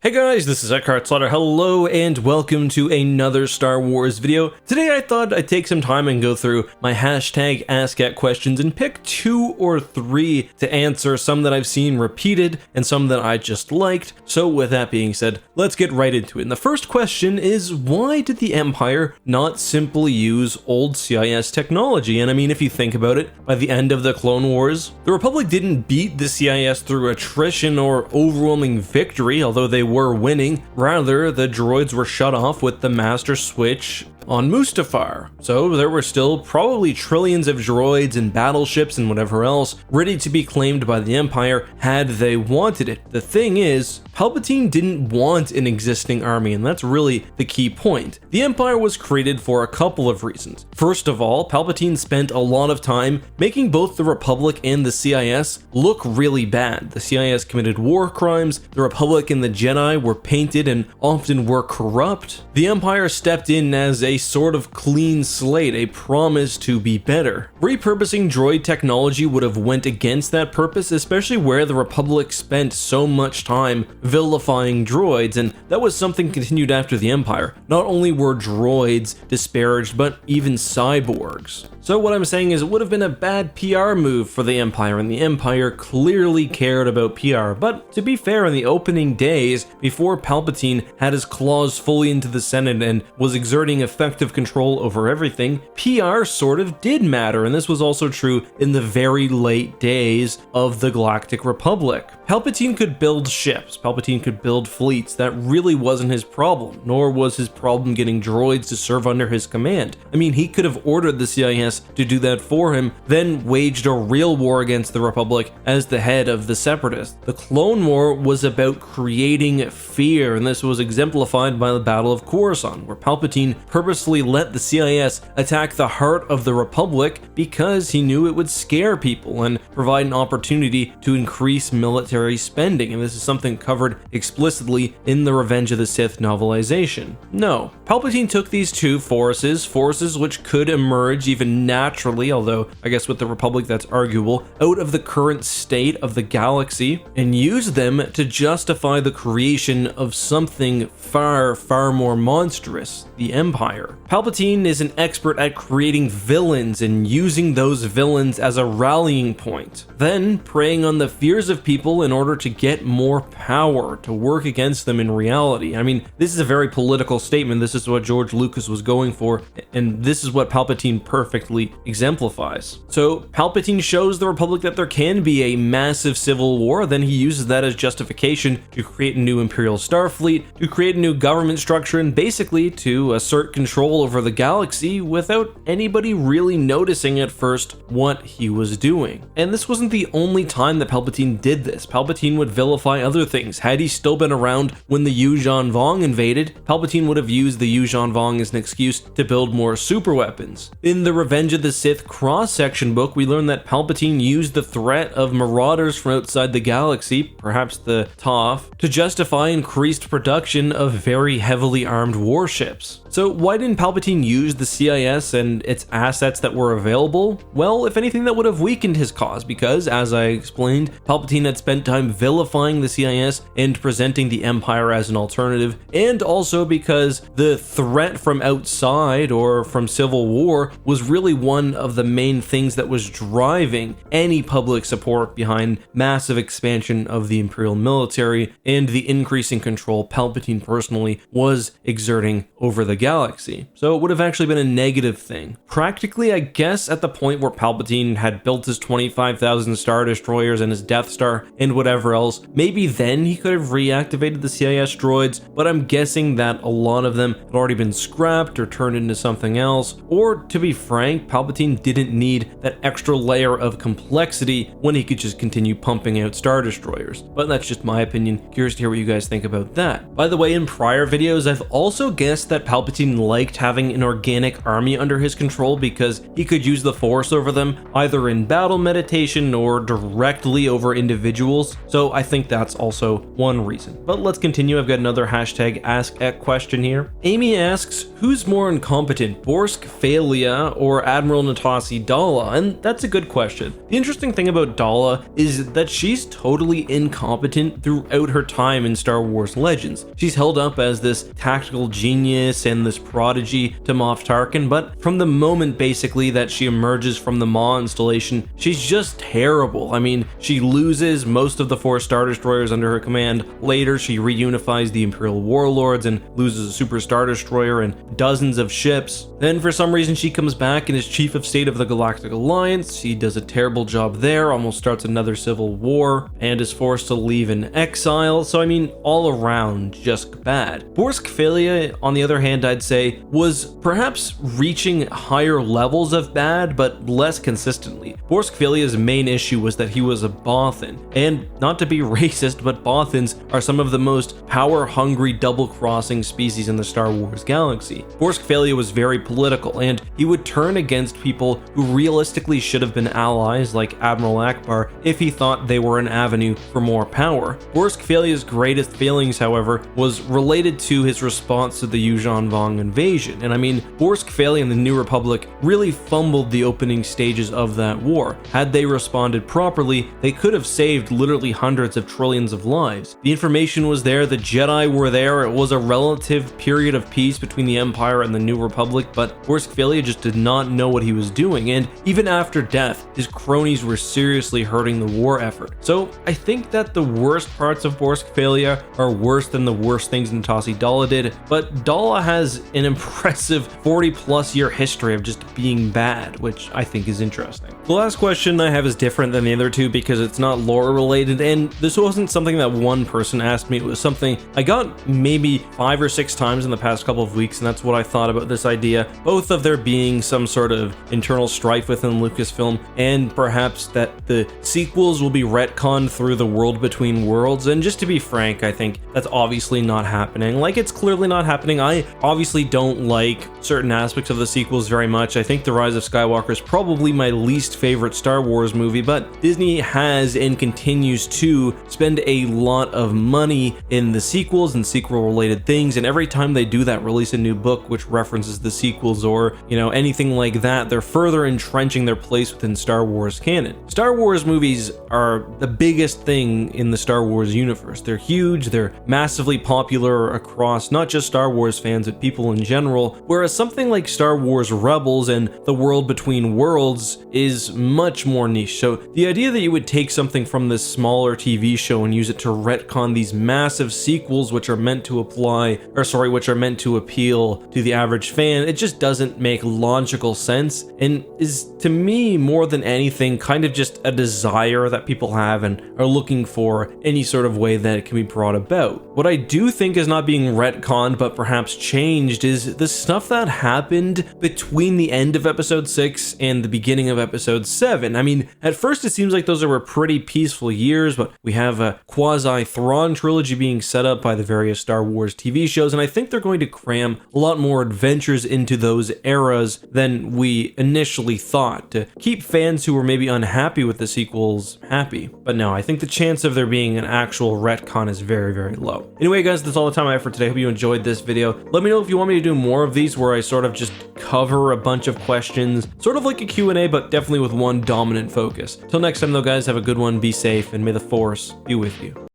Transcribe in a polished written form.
Hey guys, this is Eckhart Slaughter. Hello and welcome to another Star Wars video. Today I thought I'd take some time and go through my hashtag AskAt questions and pick 2 or 3 to answer, some that I've seen repeated and some that I just liked. So with that being said, let's get right into it. And the first question is, why did the Empire not simply use old CIS technology? And I mean, if you think about it, by the end of the Clone Wars, the Republic didn't beat the CIS through attrition or overwhelming victory, although they were winning. Rather, the droids were shut off with the master switch on Mustafar. So there were still probably trillions of droids and battleships and whatever else ready to be claimed by the Empire had they wanted it. The thing is, Palpatine didn't want an existing army, and that's really the key point. The Empire was created for a couple of reasons. First of all, Palpatine spent a lot of time making both the Republic and the CIS look really bad. The CIS committed war crimes, the Republic and the Jedi were painted and often were corrupt. The Empire stepped in as a sort of clean slate, a promise to be better. Repurposing droid technology would have went against that purpose, especially where the Republic spent so much time vilifying droids, and that was something continued after the Empire. Not only were droids disparaged, but even cyborgs. So what I'm saying is it would have been a bad PR move for the Empire, and the Empire clearly cared about PR. But to be fair, in the opening days, before Palpatine had his claws fully into the Senate and was exerting effective control over everything, PR sort of did matter, and this was also true in the very late days of the Galactic Republic. Palpatine could build ships, Palpatine could build fleets. That really wasn't his problem, nor was his problem getting droids to serve under his command. I mean, he could have ordered the CIS to do that for him, then waged a real war against the Republic as the head of the Separatists. The Clone War was about creating fear, and this was exemplified by the Battle of Coruscant, where Palpatine purposely let the CIS attack the heart of the Republic because he knew it would scare people and provide an opportunity to increase military spending, and this is something covered explicitly in the Revenge of the Sith novelization. No, Palpatine took these two forces which could emerge even naturally, although I guess with the Republic that's arguable, out of the current state of the galaxy, and used them to justify the creation of something far, far more monstrous, the Empire. Palpatine is an expert at creating villains and using those villains as a rallying point, then preying on the fears of people in order to get more power, to work against them in reality. I mean, this is a very political statement. This is what George Lucas was going for, and this is what Palpatine perfectly exemplifies. So Palpatine shows the Republic that there can be a massive civil war, then he uses that as justification to create a new Imperial Starfleet, to create a new government structure, and basically to assert control over the galaxy without anybody really noticing at first what he was doing. And this wasn't the only time that Palpatine did this. Palpatine would vilify other things. Had he still been around when the Yuuzhan Vong invaded, Palpatine would have used the Yuuzhan Vong as an excuse to build more super weapons. In the Revenge of the Sith cross-section book, we learn that Palpatine used the threat of marauders from outside the galaxy, perhaps the Toph, to justify increased production of very heavily armed warships. So why didn't Palpatine use the CIS and its assets that were available? Well, if anything, that would have weakened his cause because, as I explained, Palpatine had spent time vilifying the CIS and presenting the Empire as an alternative, and also because the threat from outside or from civil war was really one of the main things that was driving any public support behind massive expansion of the Imperial military and the increasing control Palpatine personally was exerting over the galaxy. So it would have actually been a negative thing. Practically, I guess at the point where Palpatine had built his 25,000 Star Destroyers and his Death Star and whatever else, maybe then he could have reactivated the CIS droids, but I'm guessing that a lot of them had already been scrapped or turned into something else, or to be frank, Palpatine didn't need that extra layer of complexity when he could just continue pumping out Star Destroyers. But that's just my opinion. Curious to hear what you guys think about that. By the way, in prior videos, I've also guessed that Palpatine liked having an organic army under his control because he could use the Force over them, either in battle meditation or directly over individuals, so I think that's also one reason. But let's continue. I've got another hashtag AskEk question here. Amy asks, who's more incompetent, Borsk Fey'lya or Admiral Natasi Daala? And that's a good question. The interesting thing about Daala is that she's totally incompetent throughout her time in Star Wars Legends. She's held up as this tactical genius and this prodigy to Moff Tarkin, but from the moment basically that she emerges from the Maw installation, she's just terrible. I mean, she loses most of the 4 Star Destroyers under her command. Later, she reunifies the Imperial Warlords and loses a Super Star Destroyer and dozens of ships. Then for some reason she comes back and is Chief of State of the Galactic Alliance. She does a terrible job there, almost starts another civil war, and is forced to leave in exile. So I mean, all around just bad. Borsk Fey'lya, on the other hand, I'd say was perhaps reaching higher levels of bad, but less consistently. Borsk Fey'lya's main issue was that he was a Bothan, and not to be racist, but Bothans are some of the most power-hungry double-crossing species in the Star Wars galaxy. Borsk Fey'lya was very political, and he would turn against people who realistically should have been allies like Admiral Akbar if he thought they were an avenue for more power. Borsk Fey'lya's greatest failings, however, was related to his response to the Yuuzhan Vong invasion, and I mean, Borsk Fey'lya and the New Republic really fumbled the opening stages of that war. Had they responded properly, they could have saved literally hundreds of trillions of lives. The information was there, the Jedi were there, it was a relative period of peace between the Empire and the New Republic, but Borsk Fey'lya just did not know what he was doing, and even after death, his cronies were seriously hurting the war effort. So I think that the worst parts of Borsk Fey'lya are worse than the worst things Natasi Daala did, but Daala has an impressive 40+ year history of just being bad, which I think is interesting. The last question I have is different than the other two because it's not lore related, and this wasn't something that one person asked me, it was something I got maybe 5 or 6 times in the past couple of weeks, and that's what I thought about this idea, both of there being some sort of internal strife within Lucasfilm, and perhaps that the sequels will be retconned through the World Between Worlds. And just to be frank, I think that's obviously not happening. Like, it's clearly not happening. I obviously don't like certain aspects of the sequels very much. I think The Rise of Skywalker is probably my least favorite Star Wars movie, but Disney has and continues to spend a lot of money in the sequels and sequel related things, and every time they do that, release a new book which references the sequels or, you know, anything like that, they're further entrenching their place within Star Wars canon. Star Wars movies are the biggest thing in the Star Wars universe. They're huge, they're massively popular across not just Star Wars fans, but people in general, whereas something like Star Wars Rebels and The World Between Worlds is much more niche. So the idea that you would take something from this smaller TV show and use it to retcon these massive sequels which are meant to appeal to the average fan, it just doesn't make logical sense, and is, to me, more than anything, kind of just a desire that people have and are looking for any sort of way that it can be brought about. What I do think is not being retconned but perhaps changed is the stuff that happened between the end of episode 6 and the beginning of episode 7. I mean, at first it seems like those were pretty peaceful years, but we have a quasi-Thrawn trilogy being set up by the various Star Wars TV shows, and I think they're going to cram a lot more adventures into those eras than we initially thought, to keep fans who were maybe unhappy with the sequels happy. But no, I think the chance of there being an actual retcon is very, very low. Anyway guys, that's all the time I have for today. Hope you enjoyed this video. Let me know if you want me to do more of these where I sort of just cover a bunch of questions, sort of like a Q&A, but definitely with one dominant focus. Till next time though guys, have a good one, be safe, and may the Force be with you.